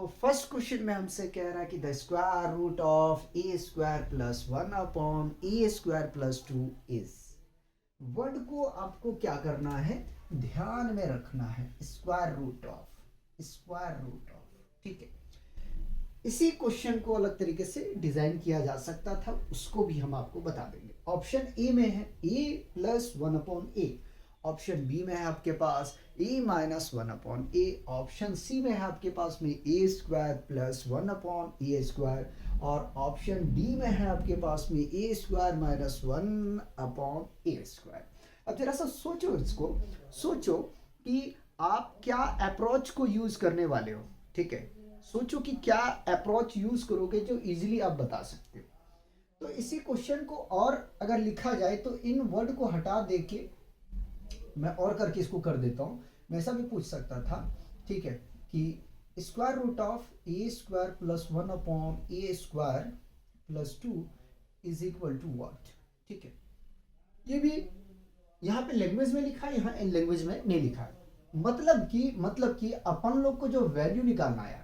First question में हमसे कह रहा है कि the square root of a square plus one upon A square plus two is. Word को आपको क्या करना है, ध्यान में रखना है, स्क्वायर रूट ऑफ। ठीक है, इसी क्वेश्चन को अलग तरीके से डिजाइन किया जा सकता था, उसको भी हम आपको बता देंगे। ऑप्शन ए में है A plus one upon A, option B में है आपके पास ए minus one upon A, option C में है आपके पास में ए स्क्वायर प्लस वन अपॉन ए स्क्वायर, और ऑप्शन डी में है आपके पास में ए स्क्वायर माइनस वन अपॉन ए स्क्वायर। अब जरा सा सोचो, इसको सोचो कि आप क्या अप्रोच को यूज करने वाले हो। ठीक है, सोचो कि क्या अप्रोच यूज करोगे जो इजीली आप बता सकते हो। तो इसी क्वेश्चन को और अगर लिखा जाए तो इन वर्ड को हटा दे के मैं और करके इसको कर देता हूं। मैं ऐसा भी पूछ सकता था, ठीक है, कि square root of a square plus one upon A square plus two is equal to what. ठीक है, ये भी यहाँ पे लैंग्वेज में लिखा है, यहाँ लैंग्वेज में नहीं लिखा है। मतलब कि अपन लोग को जो वैल्यू निकालना है,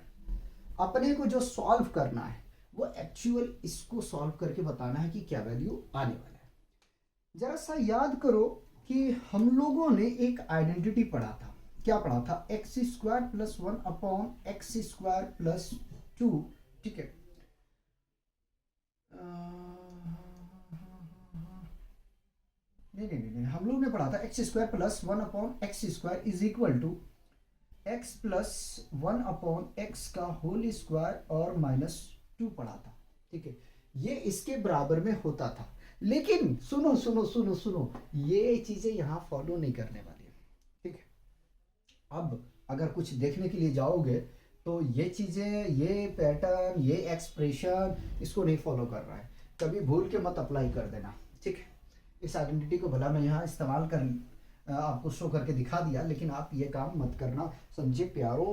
अपने को जो सॉल्व करना है, वो एक्चुअल इसको सॉल्व करके बताना है कि क्या वैल्यू आने वाला है। जरा सा याद करो कि हम लोगों ने एक आइडेंटिटी पढ़ा था। क्या पढ़ा था? X square plus one upon x square plus two. ठीक है, नहीं, हम लोग ने पढ़ा था x square plus one upon x square is equal to x plus one upon x का होल स्क्वायर और माइनस टू पढ़ा था। ठीक है, ये इसके बराबर में होता था। लेकिन सुनो सुनो सुनो सुनो, ये चीजें यहाँ फॉलो नहीं करने वाली है। ठीक है, अब अगर कुछ देखने के लिए जाओगे तो ये चीजें, ये पैटर्न, ये एक्सप्रेशन इसको नहीं फॉलो कर रहा है, कभी भूल के मत अप्लाई कर देना। ठीक है, इस आइडेंटिटी को भला मैं यहाँ इस्तेमाल कर आपको शो करके दिखा दिया, लेकिन आप ये काम मत करना, समझे प्यारो।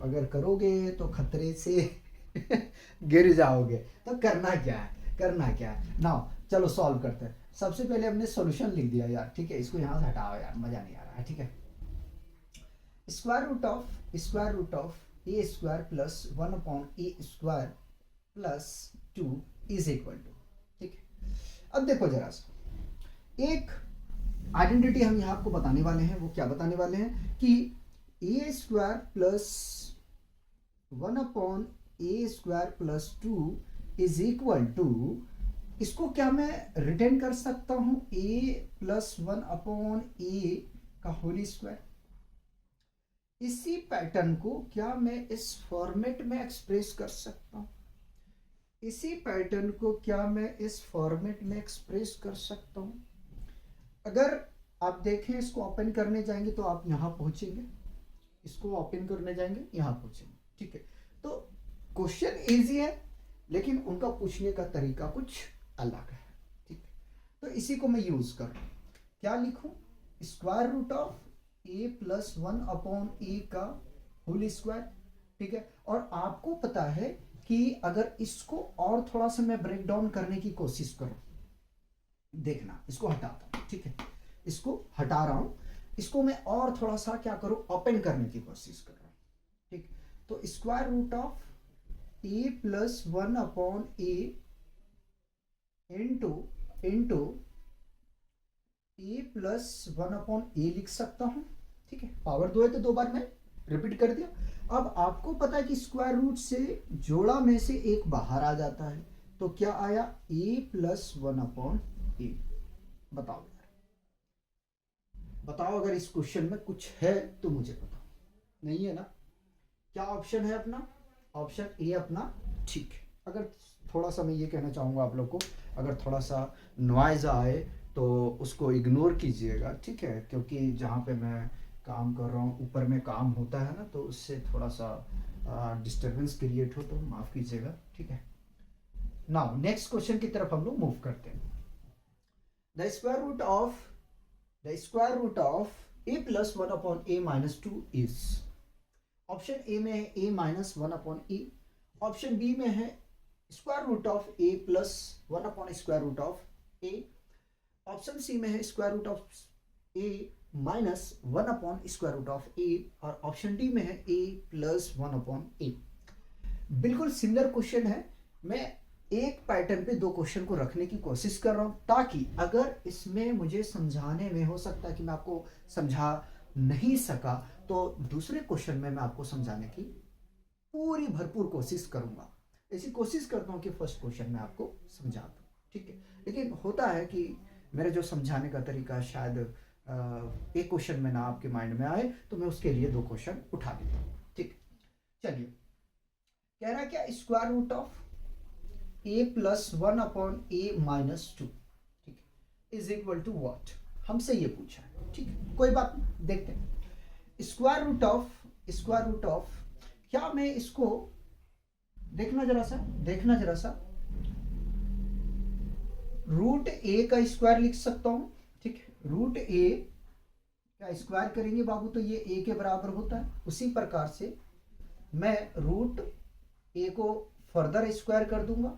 अगर करोगे तो खतरे से गिर जाओगे। तो करना क्या है नाउ, चलो सॉल्व करते हैं। सबसे पहले हमने सॉल्यूशन लिख दिया यार। ठीक है, इसको यहाँ से हटाओ यार, मजा नहीं आ रहा है। ठीक है, square root of a square plus one upon A square plus two is equal to. ठीक है, अब देखो जरा सा, एक आइडेंटिटी हम यहाँ आपको बताने वाले हैं। वो क्या बताने वाले हैं कि A square plus one upon A square plus two is equal to, इसको क्या मैं रिटर्न कर सकता हूं, A plus one upon A का होल स्क्वायर। इसी पैटर्न को क्या मैं इस फॉर्मेट में एक्सप्रेस कर सकता हूं, इसी पैटर्न को क्या मैं इस फॉर्मेट में एक्सप्रेस कर सकता हूं। अगर आप देखें, इसको ओपन करने जाएंगे तो आप यहां पहुंचेंगे, इसको ओपन करने जाएंगे यहां पहुंचेंगे। ठीक है, तो क्वेश्चन इजी है लेकिन उनका पूछने का तरीका कुछ अलग है। ठीक है, तो इसी को मैं यूज कर रहा हूं। क्या लिखूं? Square root of A plus one upon A का होल स्क्वायर। ठीक है, और आपको पता है कि अगर इसको और थोड़ा सा मैं ब्रेक डाउन करने की कोशिश करूं, देखना, इसको हटाता हूं। ठीक है, इसको हटा रहा हूं, इसको मैं और थोड़ा सा क्या करूं, ओपन करने की कोशिश कर रहा हूं। ठीक, तो square root of A plus one upon A into A plus one upon A लिख सकता हूं। ठीक है, पावर दो है तो दो बार मैं रिपीट कर दिया। अब आपको पता है कि स्क्वायर रूट से जोड़ा में से एक बाहर आ जाता है, तो क्या आया, ए प्लस वन अपॉन ए। बताओ यार, बताओ, अगर इस क्वेश्चन में कुछ है तो मुझे बताओ। नहीं है ना? क्या ऑप्शन है अपना? ऑप्शन ए अपना ठीक है। अगर थोड़ा सा मैं ये कहना चाहूँगा आप लोग को, अगर थोड़ा सा नॉइज़ आए तो उसको इग्नोर कीजिएगा। ठीक है, क्योंकि जहाँ पे मैं काम कर रहा हूँ ऊपर में काम होता है ना, तो उससे थोड़ा सा डिस्टर्बेंस क्रिएट हो तो माफ़ कीजिएगा। ठीक है, नाउ नेक्स्ट क्वेश्चन की तरफ हम लोग मूव करते हैं। The square root of A plus one upon A minus two is. Option A में है A minus one upon A, option B में है square root of A plus one upon square root of A, option C में है square root of A minus one upon square root of A, और option D में है A plus one upon A. बिल्कुल similar question है। मैं एक pattern पे दो क्वेश्चन को रखने की कोशिश कर रहा हूँ, ताकि अगर इसमें मुझे समझाने में हो सकता है कि मैं आपको समझा नहीं सका, तो दूसरे क्वेश्चन में मैं आपको समझाने की पूरी भरपूर कोशिश करूंगा। ऐसी कोशिश करता हूँ कि फर्स्ट क्वेश्चन में आपको समझा दूँ, ठीक है। लेकिन होता है कि मेरा जो समझाने का तरीका शायद एक क्वेश्चन में ना आपके माइंड में आए, तो मैं उसके लिए दो क्वेश्चन उठा लेता हूँ, ठीक। चलिए, कह रहा है क्या, square root of A plus one upon A minus two, ठीक है, इज इक्वल टू वॉट, हमसे ये पूछा है, ठीक है। कोई बात नहीं, देखते हैं। स्क्वायर रूट ऑफ, क्या मैं इसको देखना जरा सा, रूट ए का स्क्वायर लिख सकता हूं, ठीक है। रूट ए का स्क्वायर करेंगे बाबू तो ये ए के बराबर होता है। उसी प्रकार से मैं रूट ए को फर्दर स्क्वायर कर दूंगा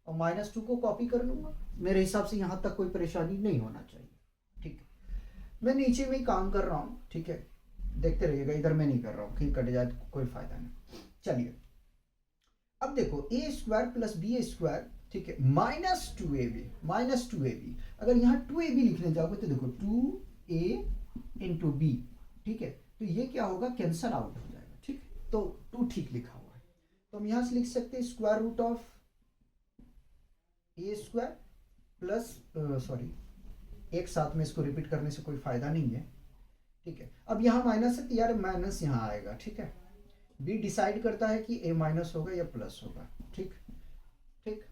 और माइनस टू को कॉपी कर लूंगा। मेरे हिसाब से यहां तक कोई परेशानी नहीं होना चाहिए, ठीक है। मैं नीचे में ही काम कर रहा हूं, ठीक है, देखते रहिएगा, इधर मैं नहीं कर रहा हूं, कहीं कट जाए तो कोई फायदा नहीं। चलिए, अब देखो ए स्क्वायर प्लस बी स्क्वायर, ठीक है, माइनस टू ए बी। अगर यहाँ टू ए बी लिखने जाओगे तो देखो टू ए इंटू बी, ठीक है, तो ये क्या होगा, कैंसल आउट हो जाएगा, ठीक है। तो टू ठीक लिखा हुआ है, तो हम यहां से लिख सकते हैं square root of a square plus, sorry, एक साथ में इसको रिपीट करने से कोई फायदा नहीं है, ठीक है। अब यहाँ माइनस है तो यार माइनस यहाँ आएगा, ठीक है। बी डिसाइड करता है कि ए माइनस होगा या प्लस होगा, ठीक ठीक।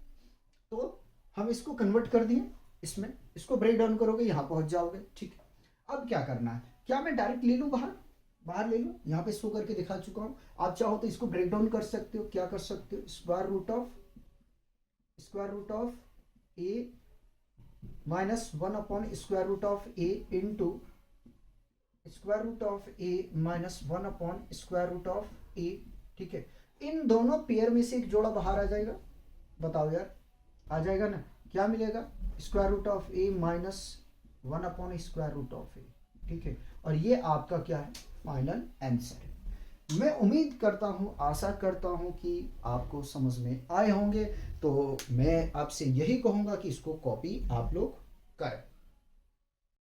तो हम इसको कन्वर्ट कर दिए इसमें, इसको ब्रेक डाउन करोगे यहाँ पहुंच जाओगे, ठीक। अब क्या करना है, क्या मैं डायरेक्ट ले लूँ बाहर ले लूँ, यहाँ पे शो करके दिखा चुका हूँ। आप चाहो तो इसको ब्रेक डाउन कर सकते हो, क्या कर सकते हो, square root of A minus one upon square root of A into square root of A minus one upon square root of A, ठीक है। इन दोनों पेयर में से एक जोड़ा बाहर आ जाएगा, बताओ यार, आ जाएगा ना, क्या मिलेगा, square root of A minus one upon square root of A, ठीक है। और ये आपका क्या है, फाइनल आंसर है। मैं उम्मीद करता हूँ, आशा करता हूँ कि आपको समझ में आए होंगे। तो मैं आपसे यही कहूँगा कि इसको कॉपी आप लोग करें।